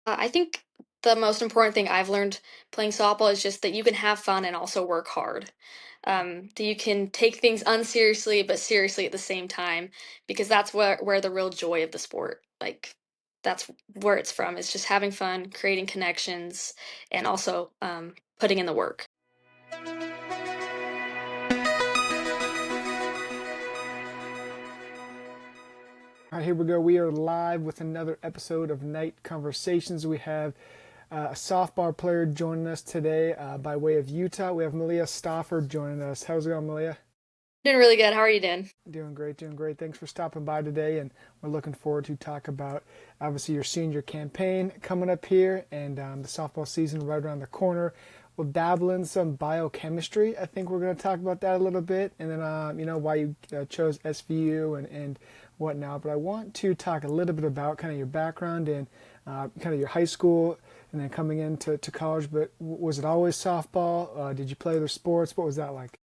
I think the most important thing I've learned playing softball is just that you can have fun and also work hard. That you can take things unseriously but seriously at the same time, because that's where the real joy of the sport, like that's where it's from. It's just having fun, creating connections, and also putting in the work. All right, here we go. We are live with another episode of Night Conversations. We have a softball player joining us today by way of Utah. We have Malia Stauffer joining us. How's it going, Malia? Doing really good. How are you doing? Doing great, doing great. Thanks for stopping by today, and we're looking forward to talk about obviously your senior campaign coming up here and the softball season right around the corner. We'll dabble in some biochemistry. I think we're going to talk about that a little bit, and then why you chose SVU and whatnot. But I want to talk a little bit about kind of your background and kind of your high school and then coming into college. But was it always softball? Did you play other sports? What was that like?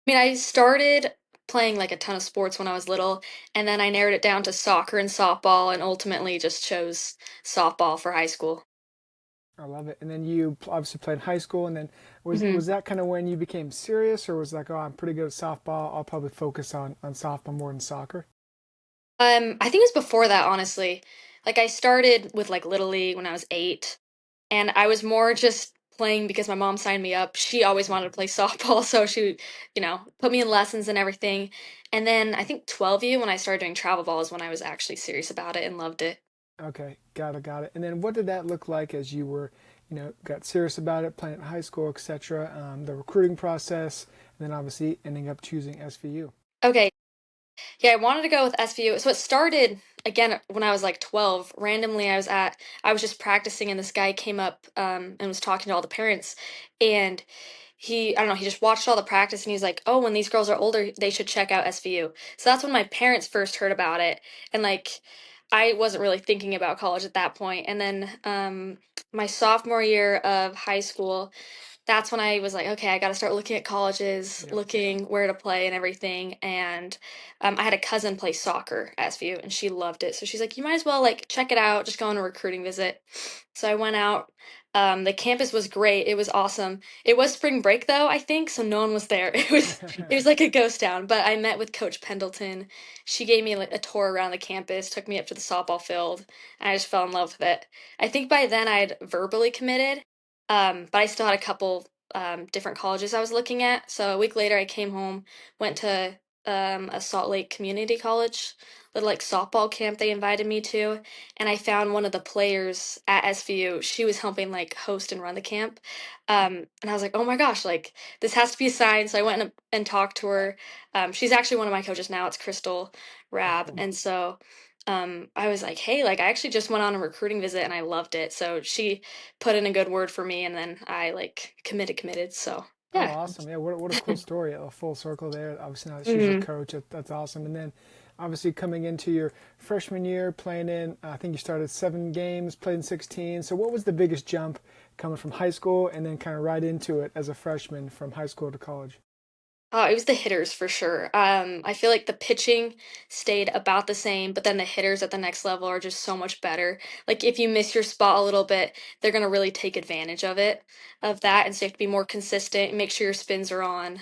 I mean, I started playing like a ton of sports when I was little, and then I narrowed it down to soccer and softball, and ultimately just chose softball for high school. I love it. And then you obviously played high school, and then hmm was that kind of when you became serious, or was it like, oh, I'm pretty good at softball. I'll probably focus on softball more than soccer. I think it was before that, honestly. Like I started with like Little League when I was 8, and I was more just playing because my mom signed me up. She always wanted to play softball, so she, put me in lessons and everything. And then I think 12U when I started doing travel ball is when I was actually serious about it and loved it. Okay, got it, got it. And then what did that look like as you were, got serious about it, playing at high school, etc. The recruiting process, and then obviously ending up choosing SVU. Okay, yeah, I wanted to go with SVU. So it started again when I was like 12. Randomly, I was just practicing, and this guy came up and was talking to all the parents, and I don't know, he just watched all the practice, and he's like, "Oh, when these girls are older, they should check out SVU." So that's when my parents first heard about it, and like, I wasn't really thinking about college at that point. And then my sophomore year of high school, that's when I was like, okay, I got to start looking at colleges, Yep. looking where to play and everything. And I had a cousin play soccer at SVU, and she loved it. So she's like, you might as well like check it out, just go on a recruiting visit. So I went out. The campus was great. It was awesome. It was spring break though, I think, so no one was there. It was like a ghost town. But I met with Coach Pendleton. She gave me like a tour around the campus, took me up to the softball field, and I just fell in love with it. I think by then I'd verbally committed, but I still had a couple different colleges I was looking at. So a week later, I came home, went to a Salt Lake Community College little like softball camp they invited me to, and I found one of the players at SVU. She was helping like host and run the camp, and I was like, oh my gosh, like this has to be a sign. So I went and talked to her. She's actually one of my coaches now. It's Crystal Oh, Rab, cool. and so. I was like, hey, like I actually just went on a recruiting visit and I loved it. So she put in a good word for me, and then I like committed. So Oh, yeah. awesome. Yeah, what a cool story. A full circle there. Obviously, now that she's your hmm coach, that's awesome. And then obviously coming into your freshman year, playing in, I think you started 7 games, played in 16. So what was the biggest jump coming from high school and then kind of right into it as a freshman from high school to college? It was the hitters for sure. I feel like the pitching stayed about the same, but then the hitters at the next level are just so much better. Like if you miss your spot a little bit, they're gonna really take advantage of that, and so you have to be more consistent, make sure your spins are on,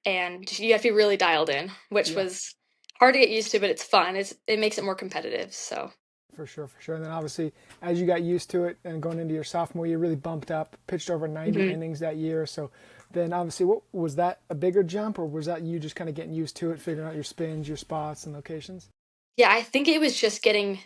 and you have to be really dialed in, which Yeah, was hard to get used to, but it's fun. It makes it more competitive. So. for sure, for sure. And then obviously, as you got used to it and going into your sophomore year, really bumped up, pitched over 90 Mhm. innings that year. So then obviously, what was that a bigger jump or was that you just kind of getting used to it, figuring out your spins, your spots, and locations? Yeah, I think it was just getting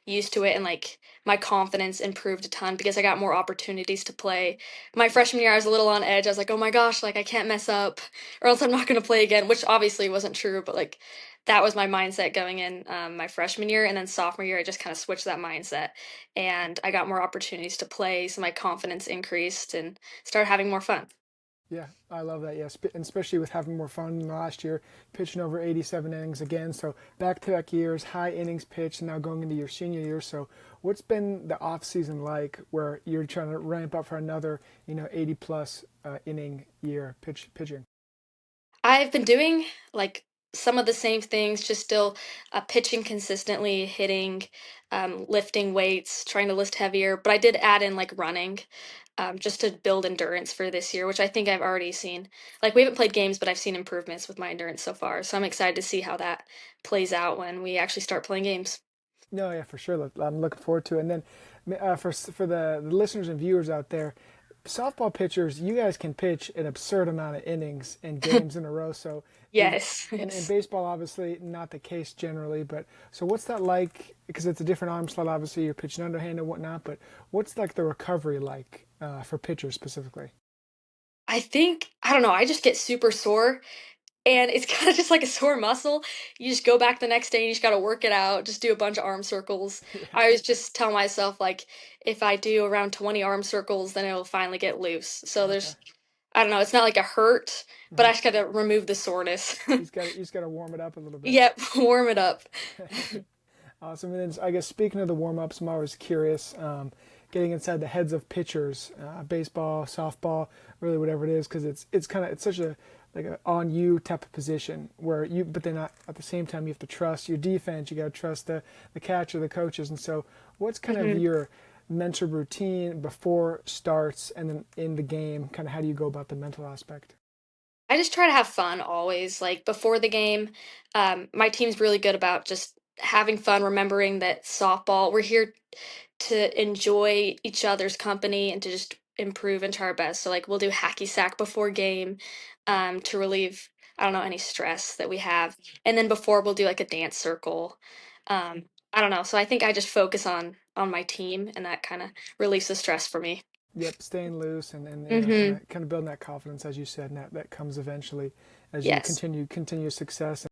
used to it, and like my confidence improved a ton because I got more opportunities to play. My freshman year, I was a little on edge. I was like, oh my gosh, like I can't mess up or else I'm not going to play again, which obviously wasn't true, but like that was my mindset going in my freshman year. And then sophomore year, I just kind of switched that mindset and I got more opportunities to play. So my confidence increased and started having more fun. Yeah, I love that. Yeah, and especially with having more fun than last year, pitching over 87 innings again. So back-to-back years, high innings pitched, and now going into your senior year. So what's been the off season like, where you're trying to ramp up for another, 80 plus inning year pitching? I've been doing like some of the same things, just still pitching consistently, hitting, lifting weights, trying to lift heavier. But I did add in like running, just to build endurance for this year, which I think I've already seen. Like we haven't played games, but I've seen improvements with my endurance so far. So I'm excited to see how that plays out when we actually start playing games. No, yeah, for sure. I'm looking forward to it. And then for the listeners and viewers out there, softball pitchers, you guys can pitch an absurd amount of innings and games in a row. So is Yes, in yes. baseball, obviously not the case generally. But so what's that like? Because it's a different arm slot. Obviously, you're pitching underhand and whatnot. But what's like the recovery like for pitchers specifically? I think, I don't know, I just get super sore. And it's kinda just like a sore muscle. You just go back the next day and you just gotta work it out, just do a bunch of arm circles. Yeah. I always just tell myself, like, if I do around 20 arm circles, then it'll finally get loose. So Okay. there's I don't know, it's not like a hurt, but Hmm. I just gotta remove the soreness. You just got to warm it up a little bit. Yep, warm it up. Awesome. And then I guess speaking of the warm ups, I'm always curious, getting inside the heads of pitchers, baseball, softball, really whatever it is, because it's kind of it's such a like a on you type of position where you, but then at the same time you have to trust your defense, you got to trust the catcher, the coaches, and so what's kind of Mhm. your mental routine before starts and then in the game? Kind of how do you go about the mental aspect? I just try to have fun always. Like before the game, my team's really good about just having fun, remembering that softball, we're here to enjoy each other's company and to just improve and try our best. So like we'll do hacky sack before game, to relieve, I don't know, any stress that we have. And then before we'll do like a dance circle. I don't know. So I think I just focus on my team and that kind of relieves the stress for me. Yep, staying loose and Mhm. kind of building that confidence, as you said, and that comes eventually as you Yes. continue success.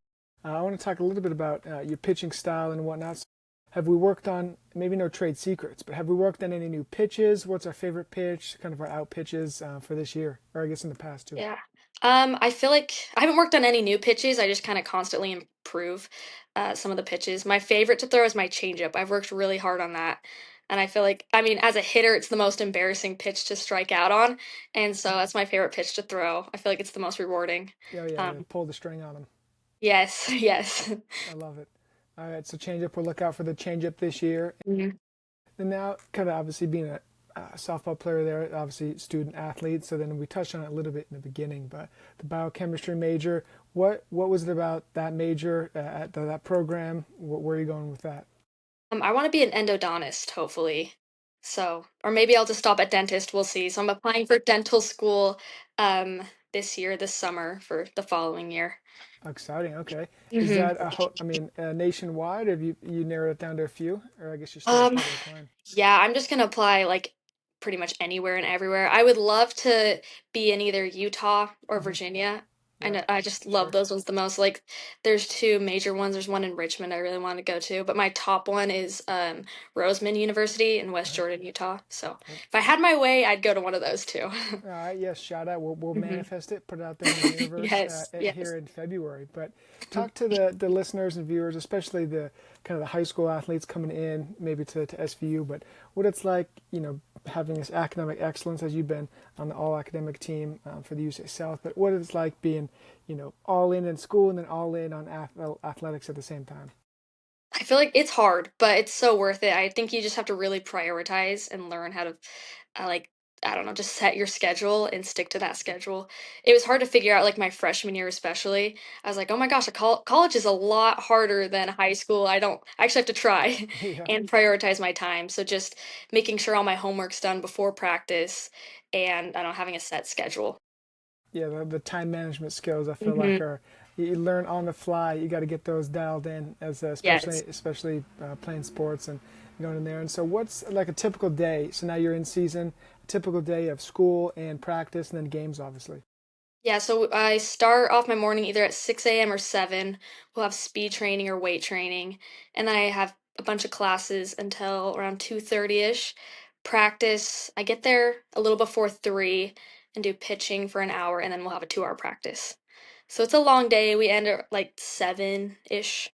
I want to talk a little bit about your pitching style and whatnot. So have we worked on maybe no trade secrets, but have we worked on any new pitches? What's our favorite pitch? Kind of our out pitches for this year, or I guess in the past too. Yeah. I feel like I haven't worked on any new pitches. I just kind of constantly improve some of the pitches. My favorite to throw is my changeup. I've worked really hard on that. And I feel like, I mean, as a hitter, it's the most embarrassing pitch to strike out on. And so that's my favorite pitch to throw. I feel like it's the most rewarding. Oh yeah, Um, pull the string on them. yes, yes. I love it. All right, so changeup. We'll look out for the changeup this year. Mhm. And now, kind of obviously being a softball player there, obviously student athlete. So then we touched on it a little bit in the beginning, but the biochemistry major. What was it about that major at that program? Where are you going with that? I want to be an endodontist, hopefully. So, or maybe I'll just stop at dentist. We'll see. So I'm applying for dental school this year, this summer for the following year. Exciting. Okay, is Mhm. that I mean nationwide? Have you narrowed it down to a few, or I guess you're still Um, probably applying? yeah, I'm just gonna apply like pretty much anywhere and everywhere. I would love to be in either Utah or Hmm. Virginia. I Yep, know I just love sure. those ones the most. Like there's two major ones. There's one in Richmond I really want to go to, but my top one is Roseman University in West Uh-huh. Jordan, Utah. So Yep. if I had my way, I'd go to one of those two. All right, yes, shout out. We'll Mhm. manifest it, put it out there in the universe Yes, yes. here in February. But talk to the listeners and viewers, especially the kind of the high school athletes coming in, maybe to SVU, but what it's like, having this academic excellence as you've been on the all academic team for the USA South, but what it's like being, all in school and then all in on athletics at the same time. I feel like it's hard, but it's so worth it. I think you just have to really prioritize and learn how to, like, I don't know, just set your schedule and stick to that schedule. It was hard to figure out, like, my freshman year, especially. I was like, oh my gosh, college is a lot harder than high school. I actually have to try Yeah. and prioritize my time. So just making sure all my homework's done before practice and I don't having a set schedule. Yeah, the time management skills I feel like Hmm. are you learn on the fly. You got to get those dialed in as Yes. especially playing sports and going in there. And so, what's like a typical day? So now you're in season. A typical day of school and practice, and then games, obviously. Yeah, so I start off my morning either at 6 a.m. or 7. We'll have speed training or weight training. And then I have a bunch of classes until around 2:30ish. Practice, I get there a little before 3 and do pitching for an hour, and then we'll have a 2-hour practice. So it's a long day. We end at like 7-ish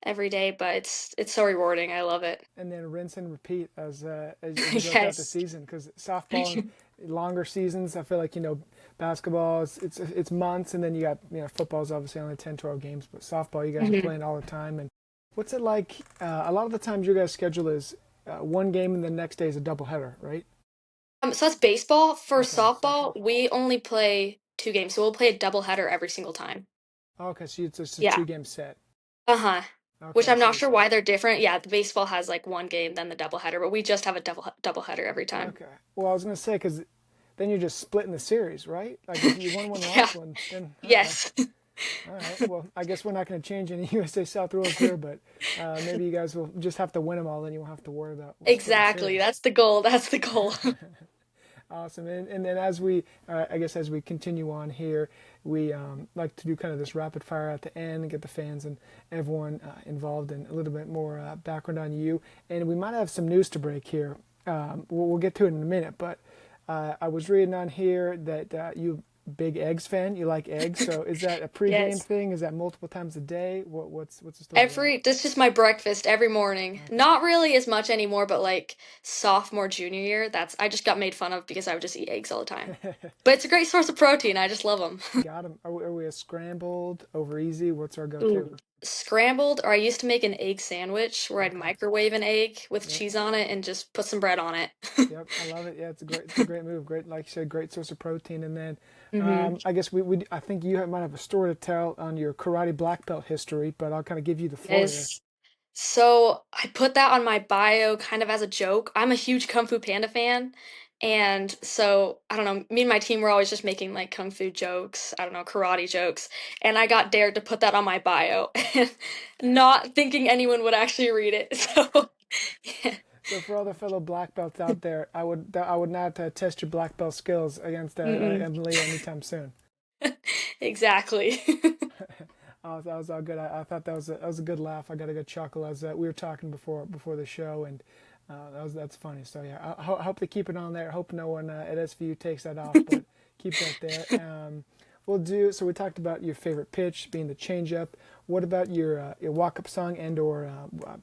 every day, but it's so rewarding. I love it. And then rinse and repeat as you go throughout the Yes. season. Because softball and longer seasons, I feel like basketball, it's months, and then you got football's obviously only 10, 12 games, but softball you guys are Mhm. playing all the time. And what's it like? A lot of the times your guys' schedule is one game and the next day is a doubleheader, right? So that's baseball. For Okay, softball, softball. we only play 2 games, so we'll play a doubleheader every single time. Okay, so it's just a Yeah. two-game set. Uh-huh. Which Okay, I'm so not it's sure why they're different. Yeah, the baseball has like one game, then the doubleheader, but we just have a doubleheader every time. okay. Well, I was gonna say because then you're just splitting the series, right? Like if you won one, Yeah. lost one, then okay. Yes. All right. Well, I guess we're not going to change any USA South rules here, but maybe you guys will just have to win them all, then you won't have to worry about splitting Exactly. series. That's the goal. That's the goal. Awesome. And then as we, I guess as we continue on here, we like to do kind of this rapid fire at the end and get the fans and everyone involved in a little bit more background on you. And we might have some news to break here. We'll get to it in a minute, but I was reading on here that you big eggs fan. You like eggs, so is that a pregame Yes. thing? Is that multiple times a day? What's the story there? That's just my breakfast every morning. Okay. Not really as much anymore, but like sophomore, junior year, I just got made fun of because I would just eat eggs all the time. But it's a great source of protein. I just love them. Got them. Are we a scrambled over easy? What's our go-to? Ooh. Scrambled, or I used to make an egg sandwich where I'd Okay. microwave an egg with Yep. cheese on it and just put some bread on it. Yep, I love it. Yeah, it's a great move. Great, like you said, great source of protein. And then, Hmm. I guess I think you might have a story to tell on your karate black belt history, but I'll kind of give you the floor here. Yes. So I put that on my bio kind of as a joke. I'm a huge Kung Fu Panda fan. And so, I don't know, me and my team were always just making like Kung Fu jokes, I don't know, karate jokes. And I got dared to put that on my bio, and not thinking anyone would actually read it. So, yeah. So for all the fellow black belts out there, I would not test your black belt skills against Mm-mm. Malia anytime soon. Exactly. That was all good. I thought that was a good laugh. I got a good chuckle as we were talking before the show, and that's funny. So yeah, I hope they keep it on there. I hope no one at SVU takes that off, but keep that there. We'll do. So we talked about your favorite pitch being the changeup. What about your walk up song and or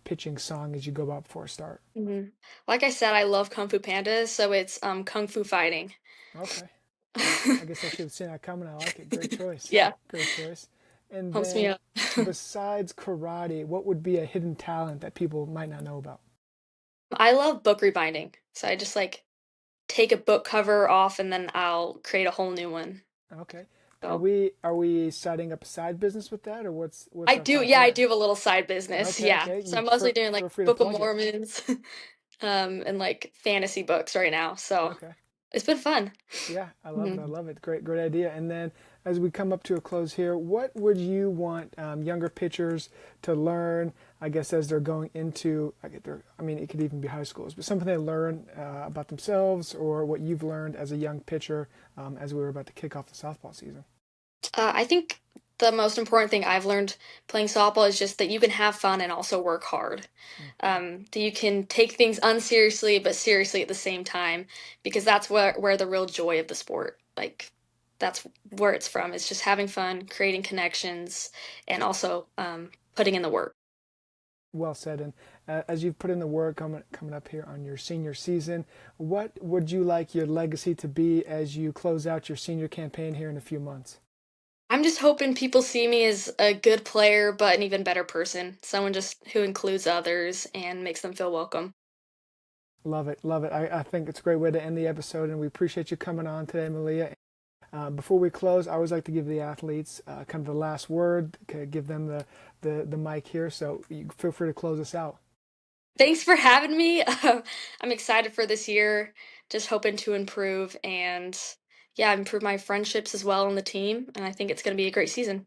pitching song as you go about before a start? Mhm. Like I said, I love Kung Fu Pandas, so it's Kung Fu Fighting. Okay, I guess I should have seen that coming. I like it. Great choice. Yeah, Great choice. And pumps me then up. besides karate, what would be a hidden talent that people might not know about? I love book rebinding. So I just like take a book cover off and then I'll create a whole new one. Okay. Are So we setting up a side business with that, or what's our thought I there? do have a little side business. Okay, Yeah. okay. So You I'm mostly doing feel like free to Book of plug it. Mormons, and like fantasy books right now. So Okay. it's been fun. Yeah, I love it. Hmm. I love it. Great idea. And then as we come up to a close here, what would you want younger pitchers to learn? I guess as they're going into, I mean, it could even be high schools, but something they learn about themselves or what you've learned as a young pitcher as we were about to kick off the softball season. I think the most important thing I've learned playing softball is just that you can have fun and also work hard. Okay. That you can take things unseriously but seriously at the same time, because that's where the real joy of the sport, like that's where it's from. It's just having fun, creating connections, and also putting in the work. Well said. And as you've put in the work coming up here on your senior season, what would you like your legacy to be as you close out your senior campaign here in a few months? I'm just hoping people see me as a good player, but an even better person. Someone just who includes others and makes them feel welcome. Love it, love it. I think it's a great way to end the episode, and we appreciate you coming on today, Malia. Before we close, I always like to give the athletes kind of the last word, give them the mic here. So you feel free to close us out. Thanks for having me. I'm excited for this year. Just hoping to improve and yeah, improve my friendships as well on the team. And I think it's going to be a great season.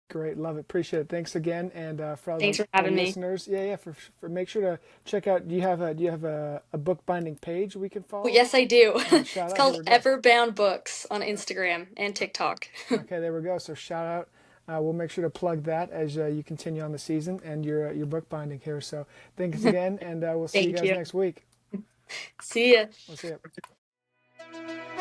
Great, love it, appreciate it. Thanks again, and for all Thanks for the having me. listeners, yeah, for make sure to check out. Do you have a bookbinding page we can Well, follow? yes, I do. Shout It's out. Here called we go. Everbound Books on Instagram and TikTok. Okay, there we go. So shout out. We'll make sure to plug that as you continue on the season and your bookbinding here. So thanks again, and we'll see you Thank guys you. next week. See ya. We'll see you.